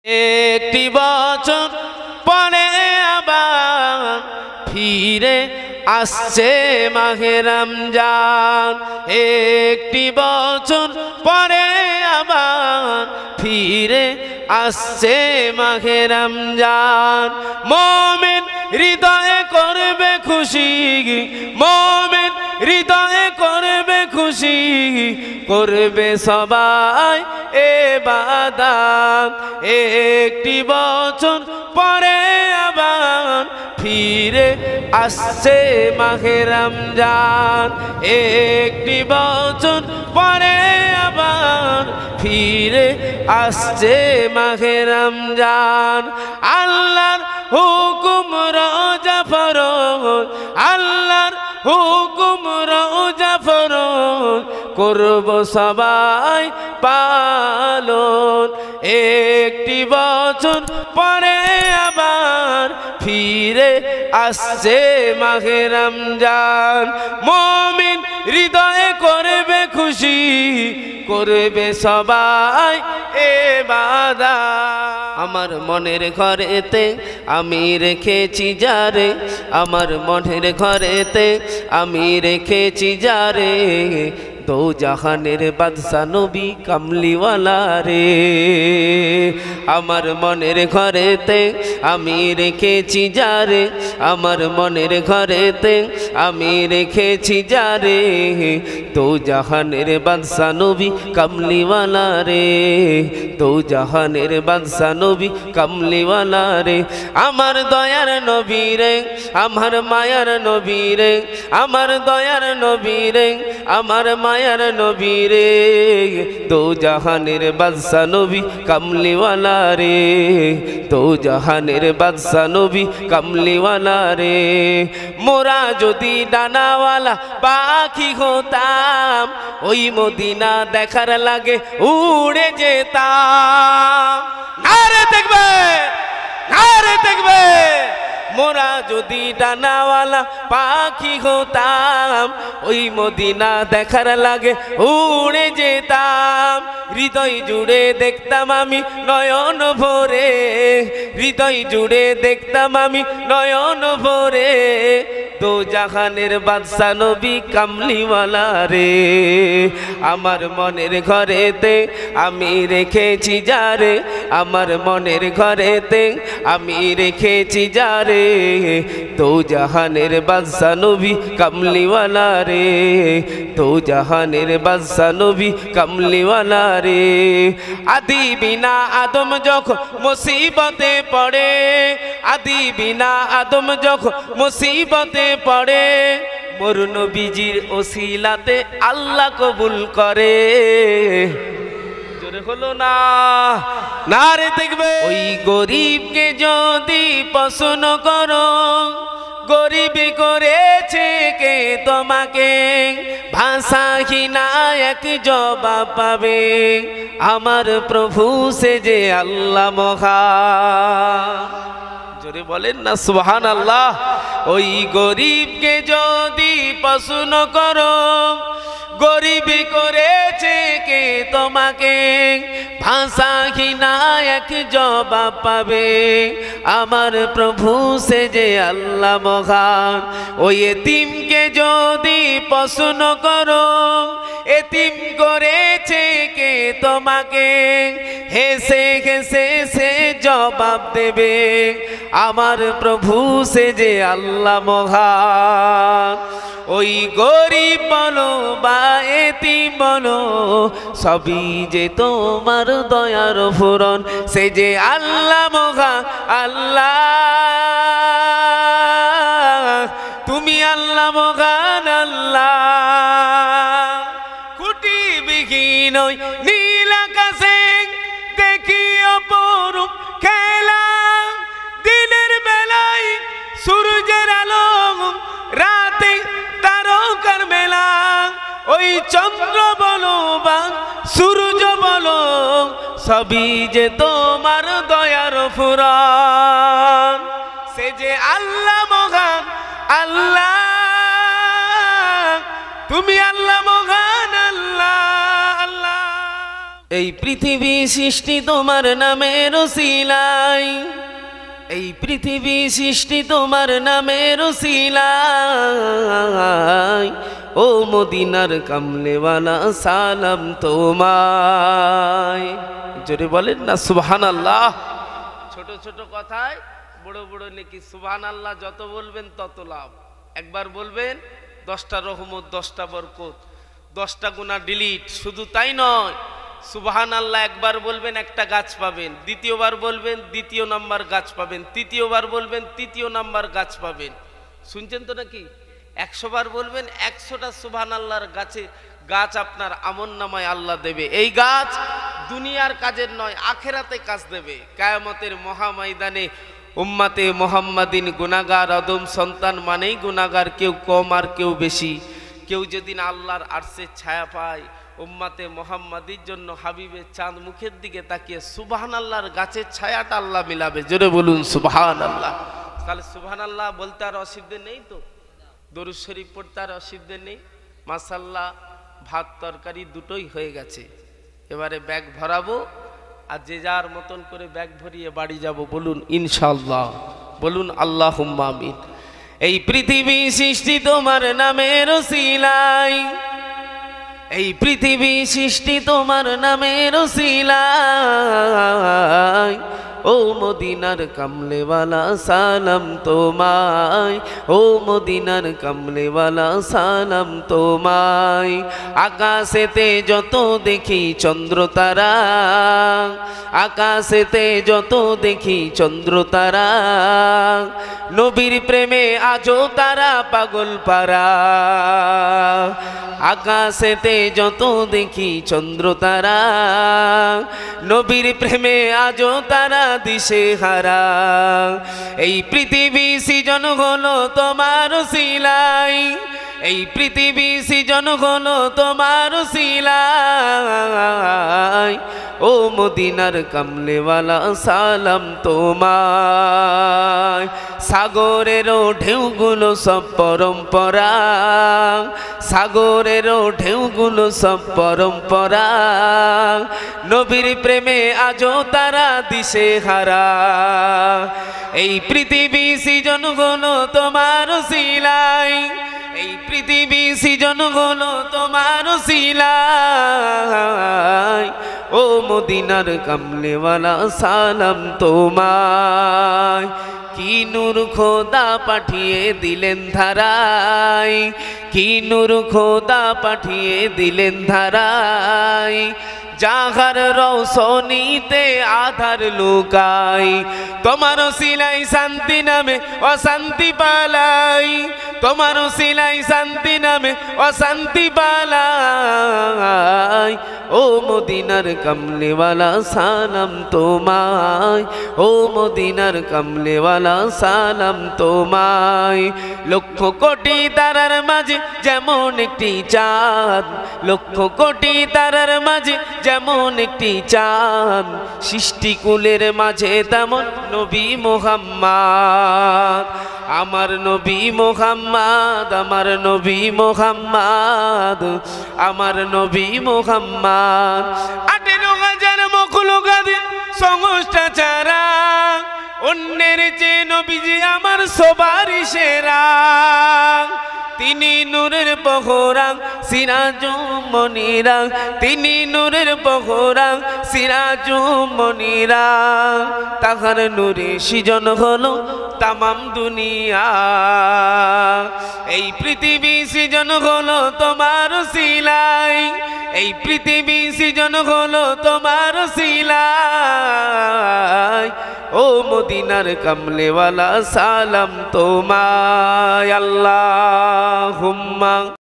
একটি বছর পরে আবার ফিরে আসছে মাহে রমজান। একটি বছর পরে আবার ফিরে আসছে মাহে রমজান। মুমিন হৃদয়ে করবে খুশি, মুমিন হৃদয়ে করবে খুশি, করবে সবাই ইবাদত। একটি বছর পরে আবার ফিরে আসছে মাহে রমজান। একটি বছর পরে আবার ফিরে আসছে মাহে রমজান। আল্লাহর হুকুম রোজা ফরজ, আল্লাহর হুকুম রোজা ফরজ, করব সবাই পালন। একটি বছর পরে আবার ফিরে আসছে মাহে রমজান। মুমিন হৃদয়ে করবে খুশি, করবে সবাই ইবাদত। আমার মনের ঘরেতে আমি রেখেছি যারে, আমার মনের ঘরেতে আমি রেখেছি যারে, দো জাহানের বাদশা নবী কামলিওয়ালা রে। আমার মনের ঘরেতে আমি রেখেছি যারে, আমার মনের ঘরেতে আমি রেখেছি যারে, দো জাহানের বাদশা নবী কামলিওয়ালা রে, দো জাহানের বাদশা নবী কামলিওয়ালা রে। আমার দয়ার নবী রে, আমার মায়ার নবী রে, আমার দয়ার নবী রে, আমার মায়ার নবী রে, দো জাহানের বাদশা নবী কামলিওয়ালা রে, দো জাহানের বাদশা নবী কামলিওয়ালা রে। মোরা যদি ডানাওয়ালা পাখি হতাম, ওই মদিনা দেখার লাগে উড়ে যেতাম। নারে দেখবে, নারে দেখবে। মোরা যদি ডানাওয়ালা পাখি হতাম, ওই মদিনা দেখার লাগে উড়ে যেতাম। হৃদয় জুড়ে দেখতাম আমি নয়ন ভরে, হৃদয় জুড়ে দেখতাম আমি নয়ন ভরে, দো জাহানের বাদশা নবী কামলিওয়ালা রে। আমার মনের ঘরেতে আমি রেখেছি যারে, আমার মনের ঘরেতে আমি রেখেছি যারে, দো জাহানের বাদশা নবী কামলিওয়ালা রে, দো জাহানের বাদশা নবী কামলিওয়ালা রে। আদি বিনা আদম যখন মুসিবতে পড়ে, আদি বিনা আদম যখন মুসিবতে পড়ে, মোর নবীজির ওসিলাতে আল্লাহ কবুল করে। জোরে হলো না, নারে দেখবে। ওই গরিবকে যদি পছন্দ করো, গরিবি করেছে কে তোমাকে, ভাষাহীনা এক জবাব পাবে, আমার প্রভু সে যে আল্লাহ মহান। জোরে বলেন না সুবহানাল্লাহ। ওই গরিবকে যদি পছন্দ করো, গরিবি করেছে কে তোমাকে, ভাষাহীনা এক জবাব পাবে, আমার প্রভু সে যে আল্লাহ মহান। ওই এতিমকে যদি পছন্দ করো, এতিম করেছে কে তোমাকে, হেসে হেসে সে জবাব দেবে, আমার প্রভু সে যে আল্লাহ মহান। ওই গরিব বলো বা এতিম বলো, সবই যে তোমার দয়ার ফুরন, সে যে আল্লাহ মহান। আল্লাহ তুমি আল্লাহ মহান, আল্লাহ খুঁটি বিহীন ওই নীল আকাশে দেখি অপরূপ খেলা, দিনের বেলায় সূর্যের আলো, রাতে তারকার মেলা, ওই চন্দ্র বলো বা সূর্য বলো, সবই যে তোমার দয়ার ফুরন, সে যে আল্লাহ মহান। আল্লাহ তুমি আল্লাহ মহান, আল্লাহ আল্লাহ। এই এই পৃথিবী সৃষ্টি তোমার নামের ওসিলায়, এই পৃথিবী সৃষ্টি তোমার নামের ওসিলায়। ও মদিনার কামলেওয়ালা সালাম তোমায়। জোরে বলেন না সুবহানাল্লাহ। ছোট ছোট কথায় বড় বড় নেকি। সুবহানাল্লাহ যত বলবেন তত লাভ। একবার বলবেন 10টা রহমত, 10টা বরকত, 10টা গুনাহ ডিলিট। শুধু তাই নয়, সুবহানাল্লাহ একবার বলবেন একটা গাছ পাবেন, দ্বিতীয়বার বলবেন দ্বিতীয় নাম্বার গাছ পাবেন, তৃতীয়বার বলবেন তৃতীয় নাম্বার গাছ পাবেন। শুনছেন তো নাকি? 100 বার বলবেন 100টা সুবহানাল্লাহর গাছ আপনার আমলনামায় আল্লাহ দেবে। এই গাছ দুনিয়ার কাজের নয়, আখেরাতে কাজ দেবে। কিয়ামতের মহাময়দানে উম্মতে মুহাম্মাদিন গুনাহগার আদম সন্তান মানেই গুনাহগার, কেউ কম আর কেউ বেশি। কেউ যেদিন আল্লাহর আরশের ছায়া পায়, উম্মতে মুহাম্মাদির জন্য হাবিবের চাঁদ মুখের দিকে তাকিয়ে সুবহানাল্লাহর গাছের ছায়াটা আল্লাহ মিলাবে। জোরে বলুন সুবহানাল্লাহ। তাহলে সুবহানাল্লাহ বলতে আর অসুবিধে নেই তো? দরুদ শরীফ পড়তে আর অসুবিধে নেই? মাশাআল্লাহ, ভাত তরকারি দুটোই হয়ে গেছে। এবারে ব্যাগ ভরাবো আর যে যার মতন করে ব্যাগ ভরিয়ে বাড়ি যাব। বলুন ইনশাআল্লাহ, বলুন আল্লাহুম্মা আমিন। এই পৃথিবী সৃষ্টি তোমার নামের ওসিলায়, এই পৃথিবী সৃষ্টি তোমার নামের ওসিলায়। ও মদিনার কামলেওয়ালা সালাম তোমায়, ও মদিনার কামলেওয়ালা সালাম তোমায়। আকাশেতে যত দেখি চন্দ্র তারা, আকাশেতে যত দেখি চন্দ্র তারা, নবীর প্রেমে আজও তারা পাগল পারা। আকাশেতে যত দেখি চন্দ্র তারা, নবীর প্রেমে আজও তারা দিশে হারা। এই পৃথিবী সৃজন হলো তোমার ওসিলায়, এই পৃথিবী সৃজন হলো তোমার ওসিলায়। ও মদিনার কামলেওয়ালা সালাম তোমায়। সাগরেরও ঢেউগুলো সব পরম্পরা, সাগরেরও ঢেউগুলো সব পরম্পরা, নবীর প্রেমে আজও তারা দিশে হারা। এই পৃথিবী সৃজন হলো তোমার ওসিলায়, এই পৃথিবী সৃজন হলো তোমার ওসিলায়। ও মদিনার কামলেওয়ালা সালাম তোমায়। কি নূর খোদা পাঠিয়ে দিলেন ধারায়, কি নূর খোদা পাঠিয়ে দিলেন ধারায়, যাহার রৌশনীতে আধার লুকাই। তোমার ওসিলায় শান্তি নামে অশান্তি পালাই, তোমার ওসিলায় শান্তি নামে অশান্তি পালাই। ও মদিনার কামলেওয়ালা সালাম তোমায়, ও মদিনার কামলেওয়ালা সালাম তোমায়। লক্ষ কোটি তারার মাঝে যেমন একটি চাঁদ, লক্ষ কোটি তারার মাঝে যেমন একটি চাঁদ, সৃষ্টিকুলের মাঝে তেমন নবী মুহাম্মদ। আমার নবী মুহাম্মদ, আমার নবী মুহাম্মদ, আমার নবী মুহাম্মদ। 18,000 মখলুকাতের সংস্থা ছাড়া অন্যের চেয়ে নবীজি আমার সবারই সেরা। তিনি নূরের পহরাং সিরাজুম মনিরা, তিনি নূরের পহরাং সিরাজুম মনিরা। তাহার নূরে সৃজন হলো তামাম দুনিয়া। এই পৃথিবী সৃজন হলো তোমার ওসিলায়, এই পৃথিবী সৃজন হলো তোমার ওসিলায়। ও মদিনার কামলেওয়ালা সালাম তোমায়। আল্লাহুম্মা